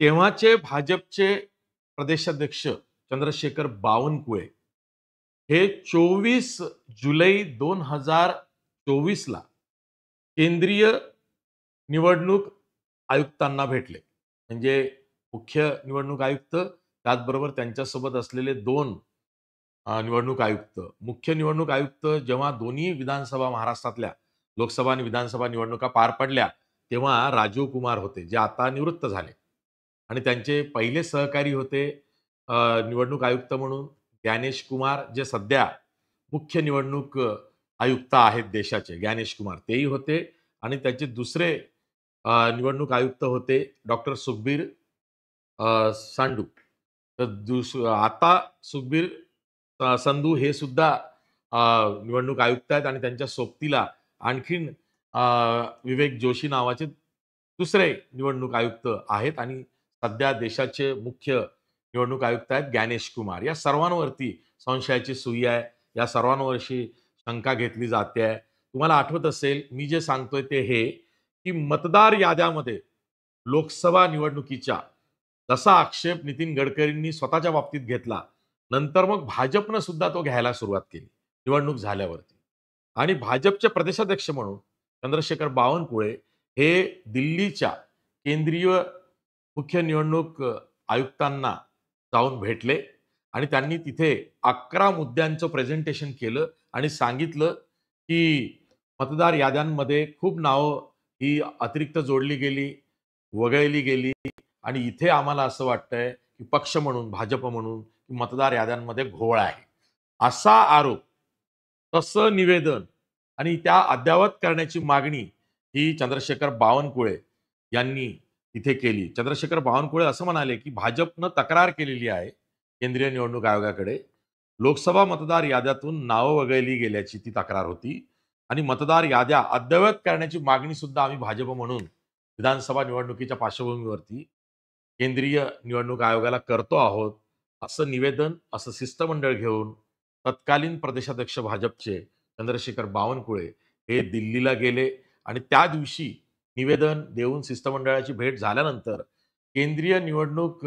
तेव्हाचे भाजपचे प्रदेशाध्यक्ष चंद्रशेखर बावनकुळे हे 24 जुलै 2024 ला केंद्रीय निवडणूक आयुक्तांना भेटले. म्हणजे मुख्य निवडणूक आयुक्त, त्याचबरोबर त्यांच्यासोबत असलेले 2 निवडणूक आयुक्त. मुख्य निवडणूक आयुक्त जेव्हा दोन्ही विधानसभा महाराष्ट्रातल्या लोकसभा आणि विधानसभा निवडणुका पार पडल्या, तेव्हा राजीव कुमार होते, जे आता निवृत्त झाले. आणि त्यांचे पहिले सहकारी होते निवडणूक आयुक्त म्हणून ज्ञानेश कुमार, जे सध्या मुख्य निवडणूक आयुक्त आहेत देशाचे, ज्ञानेश कुमार तेही होते. आणि त्याचे दुसरे निवडणूक आयुक्त होते डॉक्टर सुखबीर सांडू. तर आता सुखबीर संधू हे सुद्धा निवडणूक आयुक्त आहेत आणि त्यांच्या सोबतीला आणखीन विवेक जोशी नावाचे दुसरे निवडणूक आयुक्त आहेत आणि सध्या देशाचे मुख्य निवडणूक आयुक्त आहेत ज्ञानेश कुमार. या सर्वांवरती संशयाची सुई आहे. या सर्वांवरशी शंका घेतली जाते आहे. तुम्हाला आठवत असेल, मी जे सांगतोय ते हे, की मतदार याद्यामध्ये लोकसभा निवडणुकीच्या जसा आक्षेप नितीन गडकरींनी स्वतःच्या बाबतीत घेतला, नंतर मग भाजपनं सुद्धा तो घ्यायला सुरुवात केली निवडणूक झाल्यावरती. आणि भाजपचे प्रदेशाध्यक्ष म्हणून चंद्रशेखर बावनकुळे हे दिल्लीच्या केंद्रीय मुख्य निवडणूक आयुक्तांना जाऊन भेटले आणि त्यांनी तिथे 11 मुद्द्यांचं प्रेझेंटेशन केलं आणि सांगितलं की मतदार याद्यांमध्ये खूप नावं ही अतिरिक्त जोडली गेली, वगळली गेली आणि इथे आम्हाला असं वाटतंय की पक्ष म्हणून, भाजप म्हणून मतदार याद्यांमध्ये घोळ आहे, असा आरोप, तसं निवेदन आणि त्या अद्ययावत करण्याची मागणी ही चंद्रशेखर बावनकुळे यांनी तिथे केली. चंद्रशेखर बावनकुळे असं म्हणाले की भाजपनं तक्रार केलेली आहे केंद्रीय निवडणूक आयोगाकडे. लोकसभा मतदार याद्यातून नावं वगळली गेल्याची ती तक्रार होती आणि मतदार याद्या अद्ययावत करण्याची मागणी सुद्धा आम्ही भाजप म्हणून विधानसभा निवडणुकीच्या पार्श्वभूमीवरती केंद्रीय निवडणूक आयोगाला करतो आहोत, असं निवेदन, असं शिष्टमंडळ घेऊन तत्कालीन प्रदेशाध्यक्ष भाजपचे चंद्रशेखर बावनकुळे हे दिल्लीला गेले आणि त्या दिवशी निवेदन देऊन शिष्टमंडळाची भेट झाल्यानंतर केंद्रीय निवडणूक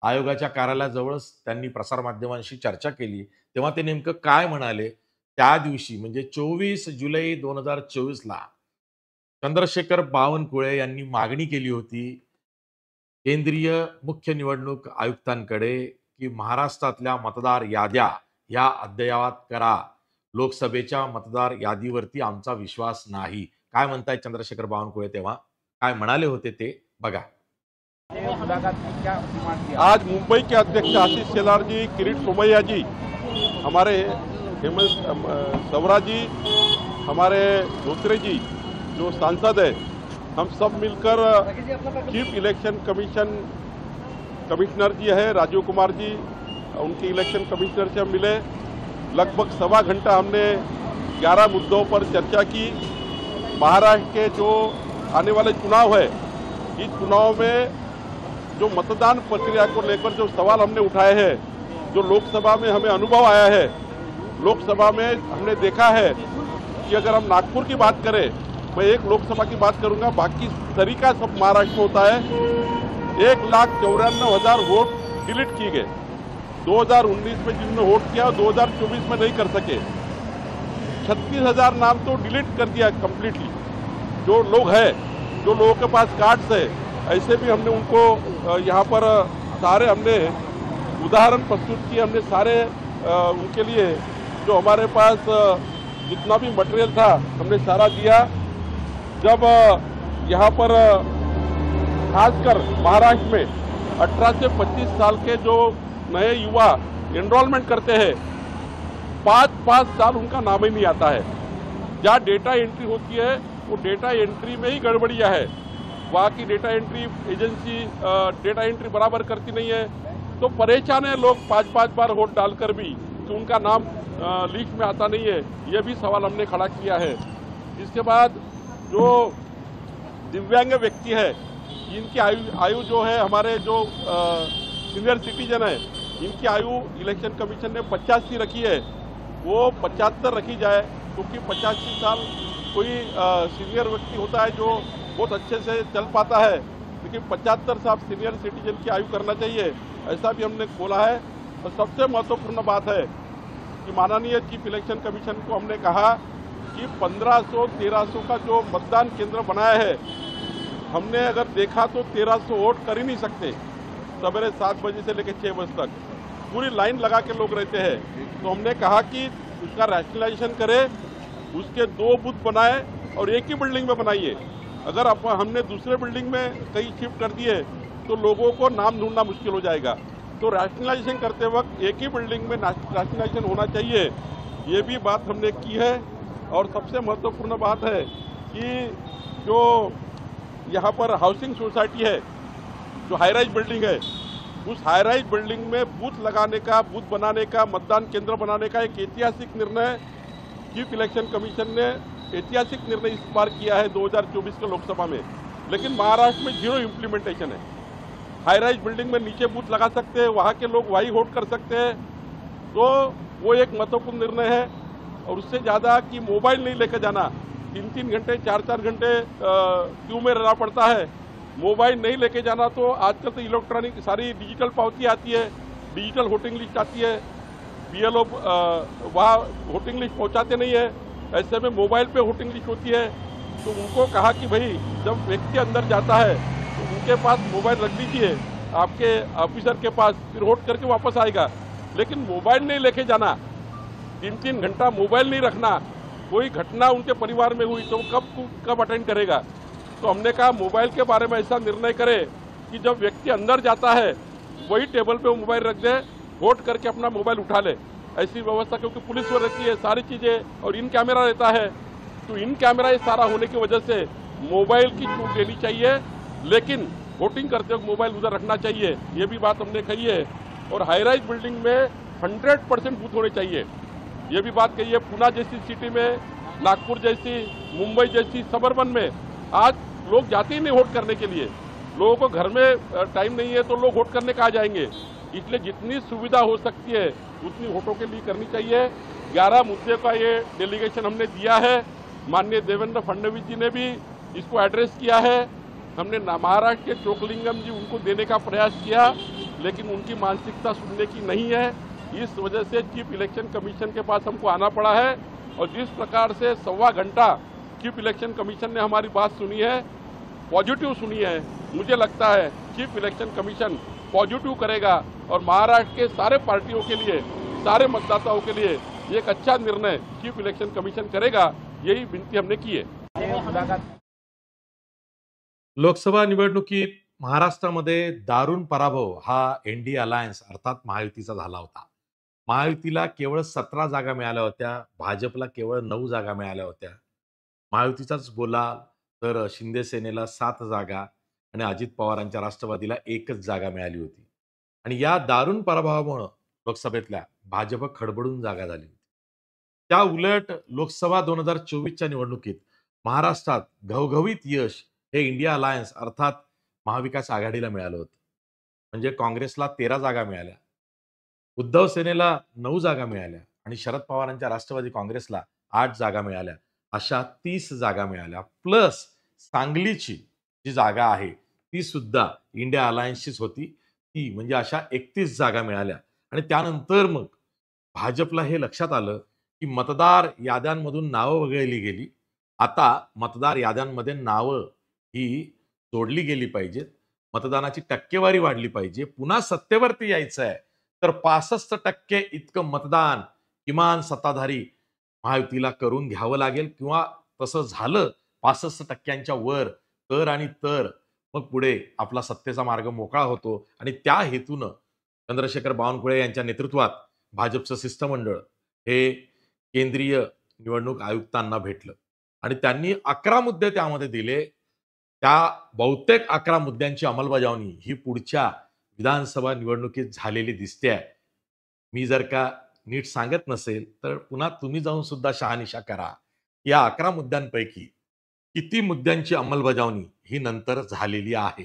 आयोगाच्या कार्यालयाजवळच त्यांनी प्रसारमाध्यमांशी चर्चा केली. तेव्हा ते नेमकं काय म्हणाले, त्या दिवशी म्हणजे 24 जुलै 2024 ला चंद्रशेखर बावनकुळे यांनी मागणी केली होती केंद्रीय मुख्य निवडणूक आयुक्तांकडे की महाराष्ट्रातल्या मतदार याद्या ह्या अद्ययावत करा. लोकसभेच्या मतदार यादीवरती आमचा विश्वास नाही. काय म्हणतायत चंद्रशेखर बावनकुळे, तेव्हा काय म्हणाले होते ते बघा. आज मुंबई के अध्यक्ष आशीष शेलार जी, किरीट सोमैया जी, हमारे हेमंत सवरा जी, हमारे दूसरे जी जो सांसद है, हम सब मिलकर चीफ इलेक्शन कमिश्नर जी है राजीव कुमार जी, उनके इलेक्शन कमिश्नर से हम मिले. लगभग सवा घंटा हमने 11 मुद्दों पर चर्चा की. महाराष्ट्र के जो आने वाले चुनाव है, इस चुनाव में जो मतदान प्रक्रिया को लेकर जो सवाल हमने उठाए हैं, जो लोकसभा में हमें अनुभव आया है, लोकसभा में हमने देखा है कि अगर हम नागपुर की बात करें, मैं एक लोकसभा की बात करूंगा, बाकी तरीका सब महाराष्ट्र में होता है. 1,94,000 वोट डिलीट किए गए 2019 में, जिन्होंने वोट किया 2024 में नहीं कर सके. 36,000 नाम तो डिलीट कर दिया कंप्लीटली. जो लोग हैं, जो लोगों के पास कार्ड्स है, ऐसे भी हमने उनको यहाँ पर सारे हमने उदाहरण प्रस्तुत किए. हमने सारे उनके लिए जो हमारे पास जितना भी मटेरियल था हमने सारा दिया. जब यहाँ पर खासकर महाराष्ट्र में 18 से 25 साल के जो नए युवा एनरोलमेंट करते हैं, 5-5 साल उनका नाम ही नहीं आता है. जहाँ डेटा एंट्री होती है वो डेटा एंट्री में ही गड़बड़ियाँ है. वहाँ की data entry agency data entry बराबर करती नहीं है, तो परेशान है लोग 5-5 बार वोट डालकर भी, तो उनका नाम लिस्ट में आता नहीं है. ये भी सवाल हमने खड़ा किया है. इसके बाद जो दिव्यांग व्यक्ति है, इनकी आयु जो है, हमारे जो सीनियर सिटीजन है, इनकी आयु इलेक्शन कमीशन ने 85 रखी है, वो 75 रखी जाए, क्योंकि 85 साल कोई सीनियर व्यक्ति होता है जो बहुत अच्छे से चल पाता है, कि 75 साल सीनियर सिटीजन की आयु करना चाहिए, ऐसा भी हमने बोला है। और सबसे महत्वपूर्ण बात है कि माननीय चीफ इलेक्शन कमीशन को हमने कहा कि 1500-1300 का जो मतदान केंद्र बनाया है, हमने अगर देखा तो 1300 वोट कर ही नहीं सकते। सवेरे 7 बजे से लेकर 6 बजे तक पूरी लाइन लगा के लोग रहते हैं। तो हमने कहा कि उसका रैशनलाइजेशन करे, उसके 2 बूथ बनाए और एक ही बिल्डिंग में बनाइए। अगर हमने दूसरे बिल्डिंग में कहीं शिफ्ट कर दिए तो लोगों को नाम ढूंढना मुश्किल हो जाएगा। तो रैशनलाइजेशन करते वक्त एक ही बिल्डिंग में रैशनलाइजेशन होना चाहिए, ये भी बात हमने की है। और सबसे महत्वपूर्ण बात है कि जो यहाँ पर हाउसिंग सोसाइटी है, जो हाई राइज बिल्डिंग है, उस हाई राइज बिल्डिंग में बूथ लगाने का, बूथ बनाने का, मतदान केंद्र बनाने का एक ऐतिहासिक निर्णय चीफ इलेक्शन कमीशन ने ऐतिहासिक निर्णय इस बार किया है 2024 के लोकसभा में। लेकिन महाराष्ट्र में 0 इम्प्लीमेंटेशन है। हाई राइज बिल्डिंग में नीचे बूथ लगा सकते हैं, वहाँ के लोग वही वोट कर सकते हैं। तो वो एक महत्वपूर्ण निर्णय है। और उससे ज़्यादा कि मोबाइल नहीं लेकर जाना, 3-3 घंटे 4-4 घंटे क्यू में रहना पड़ता है। मोबाइल नहीं लेके जाना, तो आजकल तो इलेक्ट्रॉनिक सारी डिजिटल पावती आती है, डिजिटल वोटिंग लिस्ट आती है, BLO वहाँ वोटिंग लिस्ट पहुँचाते नहीं है, ऐसे में मोबाइल पे वोटिंग लिस्ट होती है। तो उनको कहा कि भाई जब व्यक्ति अंदर जाता है तो उनके पास मोबाइल रख दीजिए आपके ऑफिसर के पास, फिर वोट करके वापस आएगा। लेकिन मोबाइल नहीं लेके जाना, 3-3 घंटा मोबाइल नहीं रखना, कोई घटना उनके परिवार में हुई तो कब अटेंड करेगा। तो हमने कहा मोबाइल के बारे में ऐसा निर्णय करे कि जब व्यक्ति अंदर जाता है वही टेबल पे वो मोबाइल रख दे, वोट करके अपना मोबाइल उठा ले, ऐसी व्यवस्था। क्योंकि पुलिस वो रहती है, सारी चीज़ें, और इन कैमरा रहता है, तो इन कैमरा ये सारा होने की वजह से मोबाइल की छूट देनी चाहिए, लेकिन वोटिंग करते वक्त मोबाइल उधर रखना चाहिए, ये भी बात हमने कही है। और हाई राइज बिल्डिंग में 100% बूथ होने चाहिए, ये भी बात कही है। पुणे जैसी सिटी में, नागपुर जैसी, मुंबई जैसी सबर्बन में आज लोग जाते ही नहीं वोट करने के लिए। लोगों को घर में टाइम नहीं है तो लोग वोट करने कहाँ जाएंगे। इसलिए जितनी सुविधा हो सकती है उतनी वोटों के लिए करनी चाहिए। 11 मुद्दे का ये डेलीगेशन हमने दिया है। माननीय देवेंद्र फडणवीस जी ने भी इसको एड्रेस किया है। हमने महाराष्ट्र के चोकलिंगम जी, उनको देने का प्रयास किया, लेकिन उनकी मानसिकता सुनने की नहीं है। इस वजह से चीफ इलेक्शन कमीशन के पास हमको आना पड़ा है। और जिस प्रकार से 1.25 घंटा चीफ इलेक्शन कमीशन ने हमारी बात सुनी है, पॉजिटिव सुनी है, मुझे लगता है चीफ इलेक्शन कमीशन पॉजिटिव करेगा और महाराष्ट्र के सारे पार्टियों के लिए, सारे मतदाताओं के लिए एक अच्छा निर्णय चीफ इलेक्शन कमीशन करेगा, यही विनती हमने की है। लोकसभा निवडणुकीत महाराष्ट्रामध्ये दारुण पराभव हा एनडीए अलायन्स अर्थात महायुतीचा झाला होता. महायुतीला केवळ 17 जागा मिळाल्या होत्या, भाजपला केवळ 9 जागा मिळाल्या होत्या. महायुतीचाच बोलाल तर शिंदे सेनेला 7 जागा आणि अजित पवारांच्या राष्ट्रवादीला 1च जागा मिळाली होती. आणि या दारुण पराभवामुळं लोकसभेतल्या भाजप खडबडून जागा झाली होती. त्या उलट लोकसभा 2024च्या निवडणुकीत महाराष्ट्रात घवघवीत यश हे इंडिया अलायन्स अर्थात महाविकास आघाडीला मिळालं होतं. म्हणजे काँग्रेसला 13 जागा मिळाल्या, उद्धव सेनेला 9 जागा मिळाल्या आणि शरद पवारांच्या राष्ट्रवादी काँग्रेसला 8 जागा मिळाल्या. अशा 30 जागा मिळाल्या. प्लस सांगलीची जी जागा आहे, ती सुद्धा इंडिया अलायन्सचीच होती. ती म्हणजे अशा 31 जागा मिळाल्या. आणि त्यानंतर मग भाजपला हे लक्षात आलं, की मतदार याद्यांमधून नावं वगळली गेली. आता मतदार याद्यांमध्ये नावं ही जोडली गेली पाहिजेत. मतदानाची टक्केवारी वाढली पाहिजे. पुन्हा सत्तेवरती यायचं आहे, तर 65% इतकं मतदान किमान सत्ताधारी महायुतीला करून घ्यावं लागेल किंवा तसं झालं 65% वर तर आणि तर मग पुढे आपला सत्तेचा मार्ग मोकळा होतो. आणि त्या हेतूनं चंद्रशेखर बावनकुळे यांच्या नेतृत्वात भाजपचं शिष्टमंडळ हे केंद्रीय निवडणूक आयुक्तांना भेटलं आणि त्यांनी 11 मुद्दे त्यामध्ये दिले. त्या बहुतेक 11 मुद्द्यांची अंमलबजावणी ही पुढच्या विधानसभा निवडणुकीत झालेली दिसते. मी जर का नीट सांगत नसेल तर पुन्हा तुम्ही जाऊन सुद्धा शहानिशा करा. या 11 मुद्द्यांपैकी किती मुद्द्यांची अंमलबजावणी ही नंतर झालेली आहे.